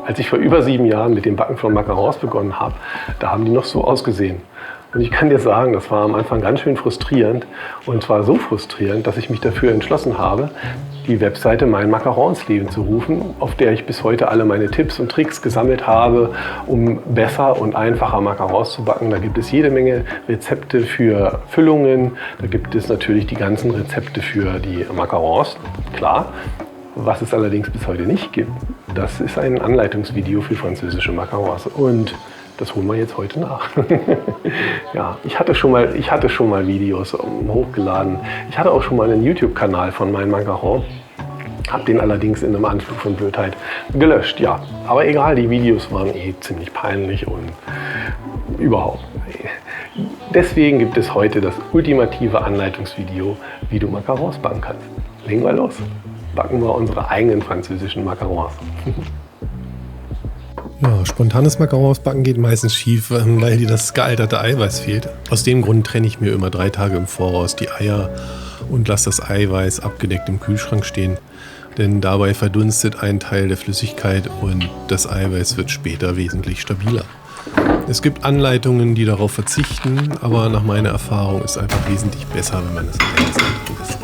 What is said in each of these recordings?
Als ich vor über 7 Jahren mit dem Backen von Macarons begonnen habe, da haben die noch so ausgesehen. Und ich kann dir sagen, das war am Anfang ganz schön frustrierend. Und zwar so frustrierend, dass ich mich dafür entschlossen habe, die Webseite Mein Macaron ins Leben zu rufen, auf der ich bis heute alle meine Tipps und Tricks gesammelt habe, um besser und einfacher Macarons zu backen. Da gibt es jede Menge Rezepte für Füllungen. Da gibt es natürlich die ganzen Rezepte für die Macarons, klar. Was es allerdings bis heute nicht gibt, das ist ein Anleitungsvideo für französische Macarons. Und das holen wir jetzt heute nach. Ja, ich hatte schon mal Videos hochgeladen. Ich hatte auch schon mal einen YouTube-Kanal von Mein Macaron. Habe den allerdings in einem Anflug von Blödheit gelöscht. Ja, aber egal, die Videos waren ziemlich peinlich und überhaupt. Deswegen gibt es heute das ultimative Anleitungsvideo, wie du Macarons backen kannst. Legen wir los. Backen wir unsere eigenen französischen Macarons. Ja, spontanes Macarons backen geht meistens schief, weil dir das gealterte Eiweiß fehlt. Aus dem Grund trenne ich mir immer 3 Tage im Voraus die Eier und lasse das Eiweiß abgedeckt im Kühlschrank stehen. Denn dabei verdunstet ein Teil der Flüssigkeit und das Eiweiß wird später wesentlich stabiler. Es gibt Anleitungen, die darauf verzichten, aber nach meiner Erfahrung ist es einfach wesentlich besser, wenn man das Eiweiß lässt.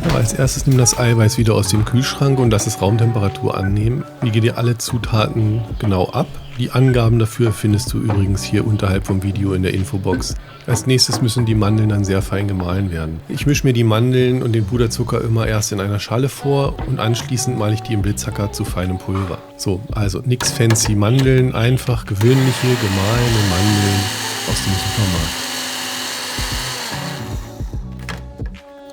Ja, als erstes nimm das Eiweiß wieder aus dem Kühlschrank und lass es Raumtemperatur annehmen. Wiege dir alle Zutaten genau ab. Die Angaben dafür findest du übrigens hier unterhalb vom Video in der Infobox. Als nächstes müssen die Mandeln dann sehr fein gemahlen werden. Ich mische mir die Mandeln und den Puderzucker immer erst in einer Schale vor und anschließend male ich die im Blitzhacker zu feinem Pulver. So, also nix fancy Mandeln, einfach gewöhnliche gemahlene Mandeln aus dem Supermarkt.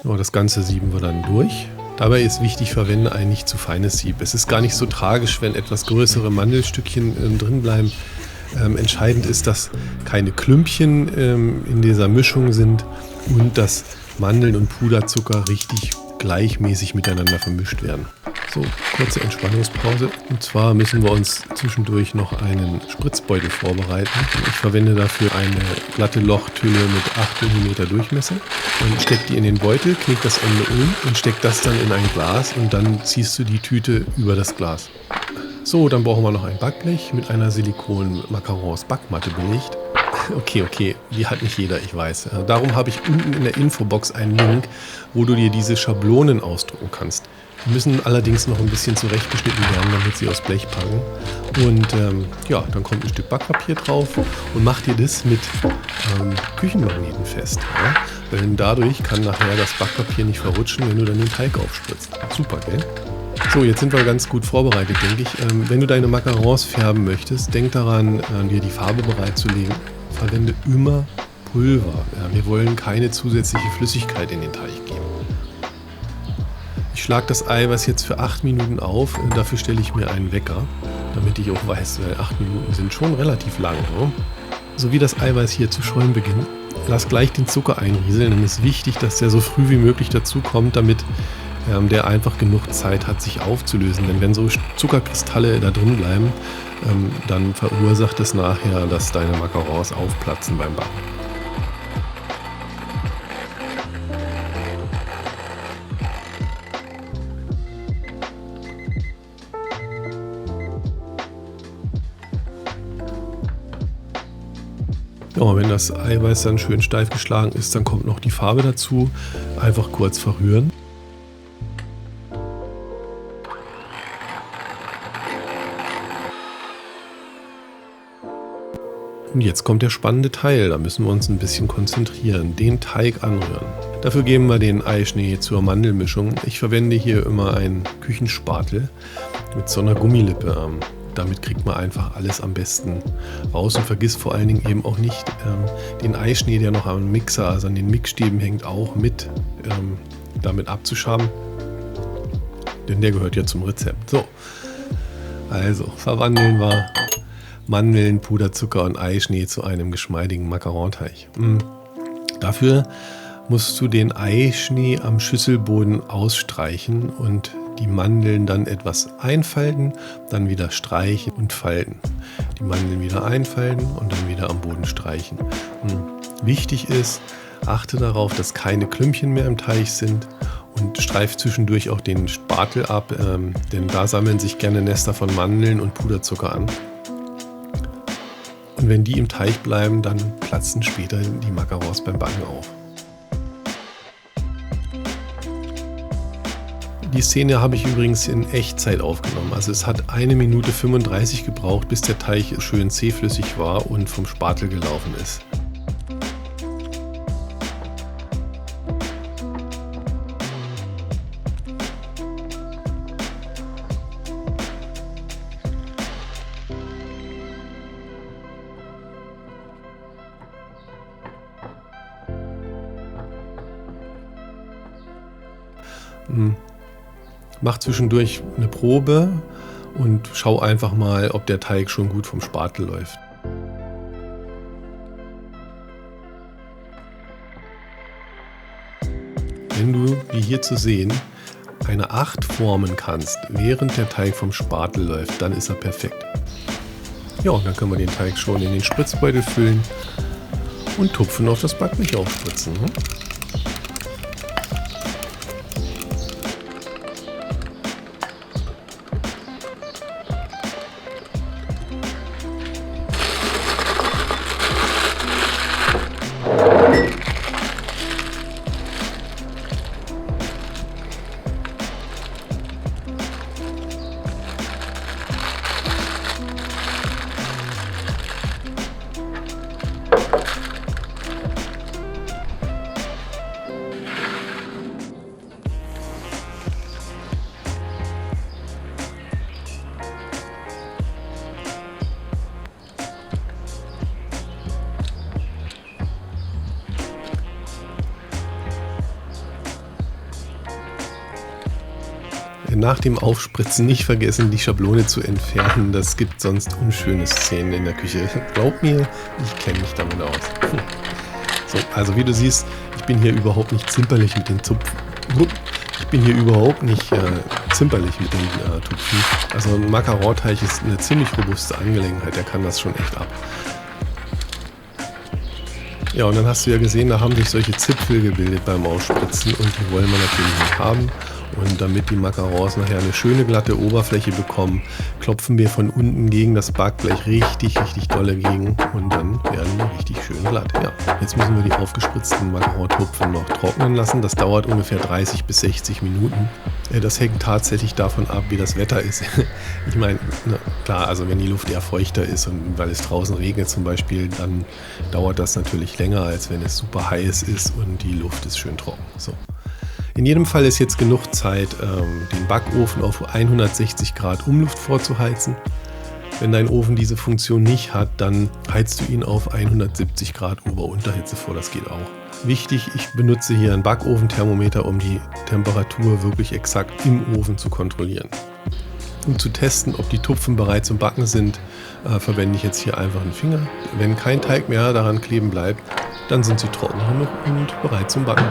So, das Ganze sieben wir dann durch. Dabei ist wichtig, verwende ein nicht zu feines Sieb. Es ist gar nicht so tragisch, wenn etwas größere Mandelstückchen drin bleiben. Entscheidend ist, dass keine Klümpchen in dieser Mischung sind und dass Mandeln und Puderzucker richtig gleichmäßig miteinander vermischt werden. So, kurze Entspannungspause. Und zwar müssen wir uns zwischendurch noch einen Spritzbeutel vorbereiten. Ich verwende dafür eine glatte Lochtülle mit 8 mm Durchmesser. Dann steckt die in den Beutel, knickt das Ende um und steckt das dann in ein Glas und dann ziehst du die Tüte über das Glas. So, dann brauchen wir noch ein Backblech mit einer Silikon-Macarons-Backmatte belegt. Okay, die hat nicht jeder, ich weiß. Darum habe ich unten in der Infobox einen Link, wo du dir diese Schablonen ausdrucken kannst. Die müssen allerdings noch ein bisschen zurechtgeschnitten werden, damit sie aus Blech packen. Und ja, dann kommt ein Stück Backpapier drauf und mach dir das mit Küchenmagneten fest. Ja? Denn dadurch kann nachher das Backpapier nicht verrutschen, wenn du dann den Teig aufspritzt. Super, gell? So, jetzt sind wir ganz gut vorbereitet, denke ich. Wenn du deine Macarons färben möchtest, denk daran, dir die Farbe bereitzulegen. Verwende immer Pulver. Ja, wir wollen keine zusätzliche Flüssigkeit in den Teig geben. Ich schlage das Eiweiß jetzt für 8 Minuten auf. Dafür stelle ich mir einen Wecker, damit ich auch weiß, weil 8 Minuten sind schon relativ lang. Ne? So wie das Eiweiß hier zu schäumen beginnt, lass gleich den Zucker einrieseln. Denn es ist wichtig, dass der so früh wie möglich dazu kommt, damit der einfach genug Zeit hat, sich aufzulösen. Denn wenn so Zuckerkristalle da drin bleiben, dann verursacht es nachher, dass deine Macarons aufplatzen beim Backen. Ja, wenn das Eiweiß dann schön steif geschlagen ist, dann kommt noch die Farbe dazu. Einfach kurz verrühren. Und jetzt kommt der spannende Teil, da müssen wir uns ein bisschen konzentrieren, den Teig anrühren. Dafür geben wir den Eischnee zur Mandelmischung. Ich verwende hier immer einen Küchenspatel mit so einer Gummilippe. Damit kriegt man einfach alles am besten raus und vergisst vor allen Dingen eben auch nicht den Eischnee, der noch am Mixer, also an den Mixstäben hängt, auch mit damit abzuschaben. Denn der gehört ja zum Rezept. So, also verwandeln wir Mandeln, Puderzucker und Eischnee zu einem geschmeidigen Macaronteig. Dafür musst du den Eischnee am Schüsselboden ausstreichen und die Mandeln dann etwas einfalten, dann wieder streichen und falten. Die Mandeln wieder einfalten und dann wieder am Boden streichen. Wichtig ist, Achte darauf, dass keine Klümpchen mehr im Teig sind und streif zwischendurch auch den Spatel ab, denn da sammeln sich gerne Nester von Mandeln und Puderzucker an. Und wenn die im Teig bleiben, dann platzen später die Macarons beim Backen auf. Die Szene habe ich übrigens in Echtzeit aufgenommen. Also es hat 1 Minute 35 gebraucht, bis der Teig schön zähflüssig war und vom Spatel gelaufen ist. Mach zwischendurch eine Probe und schau einfach mal, ob der Teig schon gut vom Spatel läuft. Wenn du, wie hier zu sehen, eine 8 formen kannst, während der Teig vom Spatel läuft, dann ist er perfekt. Ja, und dann können wir den Teig schon in den Spritzbeutel füllen und Tupfen auf das Backblech aufspritzen. Nach dem Aufspritzen nicht vergessen, die Schablone zu entfernen. Das gibt sonst unschöne Szenen in der Küche. Glaub mir, ich kenne mich damit aus. So, also wie du siehst, ich bin hier überhaupt nicht zimperlich mit den Tupfen. Also ein Macaron-Teig ist eine ziemlich robuste Angelegenheit. Der kann das schon echt ab. Ja, und dann hast du ja gesehen, da haben sich solche Zipfel gebildet beim Ausspritzen und die wollen wir natürlich nicht haben. Und damit die Macarons nachher eine schöne glatte Oberfläche bekommen, klopfen wir von unten gegen das Backblech richtig dolle gegen und dann werden die richtig schön glatt. Ja, jetzt müssen wir die aufgespritzten Macaron-Tupfen noch trocknen lassen. Das dauert ungefähr 30 bis 60 Minuten. Das hängt tatsächlich davon ab, wie das Wetter ist. Ich meine, klar, also wenn die Luft eher feuchter ist und weil es draußen regnet zum Beispiel, dann dauert das natürlich länger, als wenn es super heiß ist und die Luft ist schön trocken. So. In jedem Fall ist jetzt genug Zeit, den Backofen auf 160 Grad Umluft vorzuheizen. Wenn dein Ofen diese Funktion nicht hat, dann heizt du ihn auf 170 Grad Ober-Unterhitze vor, das geht auch. Wichtig, ich benutze hier ein Backofenthermometer, um die Temperatur wirklich exakt im Ofen zu kontrollieren. Um zu testen, ob die Tupfen bereit zum Backen sind, verwende ich jetzt hier einfach einen Finger. Wenn kein Teig mehr daran kleben bleibt, dann sind sie trocken genug und bereit zum Backen.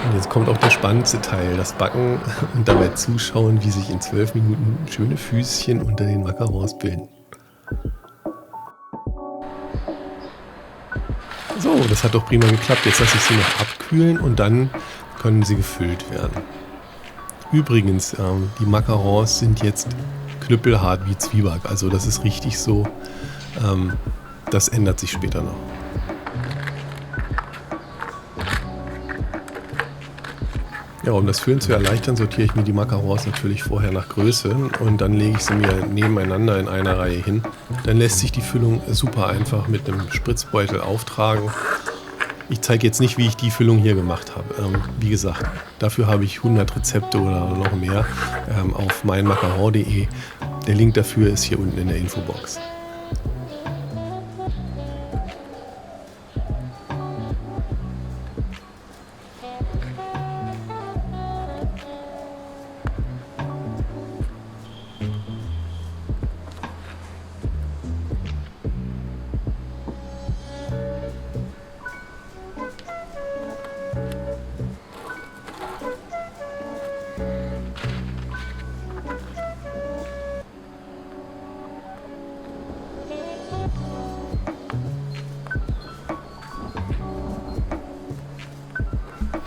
Und jetzt kommt auch der spannendste Teil, das Backen und dabei zuschauen, wie sich in 12 Minuten schöne Füßchen unter den Macarons bilden. So, das hat doch prima geklappt. Jetzt lasse ich sie noch abkühlen und dann können sie gefüllt werden. Übrigens, die Macarons sind jetzt knüppelhart wie Zwieback. Also das ist richtig so. Das ändert sich später noch. Ja, um das Füllen zu erleichtern, sortiere ich mir die Macarons natürlich vorher nach Größe und dann lege ich sie mir nebeneinander in einer Reihe hin. Dann lässt sich die Füllung super einfach mit einem Spritzbeutel auftragen. Ich zeige jetzt nicht, wie ich die Füllung hier gemacht habe. Wie gesagt, dafür habe ich 100 Rezepte oder noch mehr auf meinmacaron.de. Der Link dafür ist hier unten in der Infobox.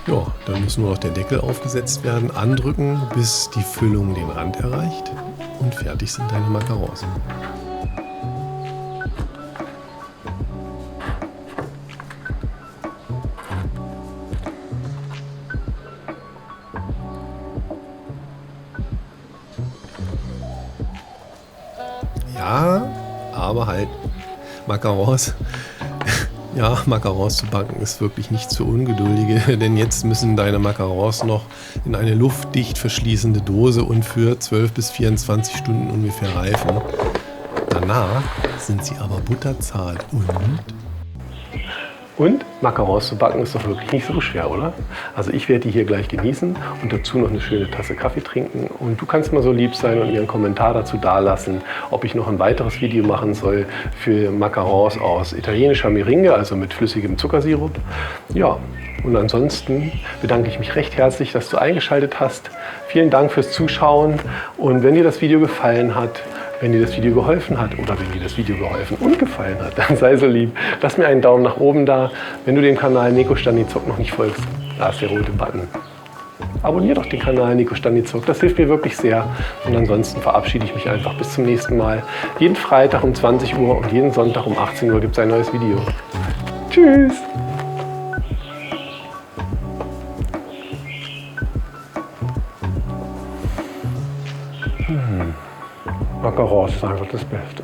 Ja, dann muss nur noch der Deckel aufgesetzt werden, andrücken, bis die Füllung den Rand erreicht und fertig sind deine Macarons. Ja, aber halt Macarons. Ja, Macarons zu backen ist wirklich nichts für Ungeduldige, denn jetzt müssen deine Macarons noch in eine luftdicht verschließende Dose und für 12 bis 24 Stunden ungefähr reifen. Danach sind sie aber butterzart Und Macarons zu backen ist doch wirklich nicht so schwer, oder? Also ich werde die hier gleich genießen und dazu noch eine schöne Tasse Kaffee trinken. Und du kannst mal so lieb sein und mir einen Kommentar dazu dalassen, ob ich noch ein weiteres Video machen soll für Macarons aus italienischer Meringue, also mit flüssigem Zuckersirup. Ja, und ansonsten bedanke ich mich recht herzlich, dass du eingeschaltet hast. Vielen Dank fürs Zuschauen und wenn dir das Video gefallen hat, wenn dir das Video geholfen hat oder wenn dir das Video geholfen und gefallen hat, dann sei so lieb, lass mir einen Daumen nach oben da. Wenn du dem Kanal Nico Staniszok noch nicht folgst, da ist der rote Button. Abonnier doch den Kanal Nico Staniszok, das hilft mir wirklich sehr. Und ansonsten verabschiede ich mich einfach bis zum nächsten Mal. Jeden Freitag um 20 Uhr und jeden Sonntag um 18 Uhr gibt es ein neues Video. Tschüss! Macarons ist einfach das Beste.